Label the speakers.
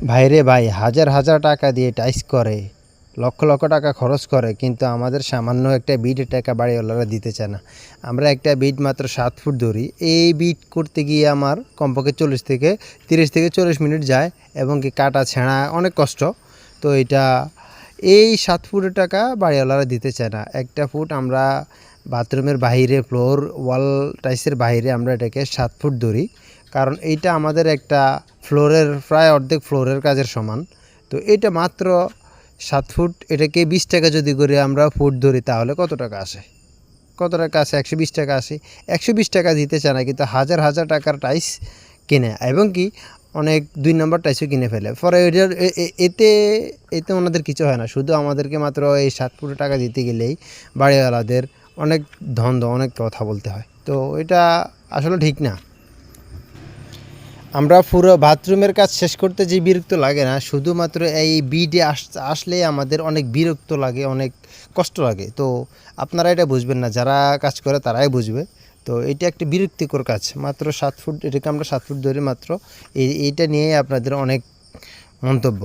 Speaker 1: ভাইরে ভাই, হাজার হাজার টাকা দিয়ে টাইস করে, লক্ষ লক্ষ টাকা খরচ করে, কিন্তু আমাদের সামান্য একটা বিটের টাকা বাড়িওয়ালারা দিতে চায় না। আমরা একটা বিট মাত্র 7 ফুট ধরি, এই বিট করতে গিয়ে আমার কমপক্ষে 30 থেকে 40 মিনিট যায়, এবং কি কাটা ছেঁড়া অনেক কষ্ট। তো এই 7 ফুটের টাকা বাড়িওয়ালারা দিতে চায় না। একটা ফুট আমরা বাথরুমের বাইরে, ফ্লোর ওয়াল টাইসের বাইরে আমরা এটাকে 7 ফুট ধরি, কারণ এইটা আমাদের একটা ফ্লোরের প্রায় অর্ধেক ফ্লোরের কাজের সমান। তো এটা মাত্র 7 ফুট, এটাকে 20 টাকা যদি করে আমরা ফুট ধরি, তাহলে কত টাকা আসে? 120 টাকা আসে। 120 টাকা দিতে চায় না, কিন্তু হাজার হাজার টাকার টাইস কিনে, এবং কি অনেক 2 নম্বর টাইসও কিনে ফেলে। পরে এতে এতে ওনাদের কিছু হয় না, শুধু আমাদেরকে মাত্র এই 7 ফুটের টাকা দিতে গেলেই বাড়িওয়ালাদের অনেক অনেক কথা বলতে হয়। তো এটা আসলে ঠিক না। আমরা পুরো বাথরুমের কাজ শেষ করতে যে বিরক্ত লাগে না, শুধুমাত্র এই বিডে আসলেই আমাদের অনেক বিরক্ত লাগে, অনেক কষ্ট লাগে। তো আপনারা এটা বুঝবেন না, যারা কাজ করে তারাই বুঝবে। তো এটা একটা বিরক্তিকর কাজ। মাত্র 7 ফুট, এটাকে আমরা 7 ফুট ধরে মাত্র এইটা নিয়ে আপনাদের অনেক মন্তব্য।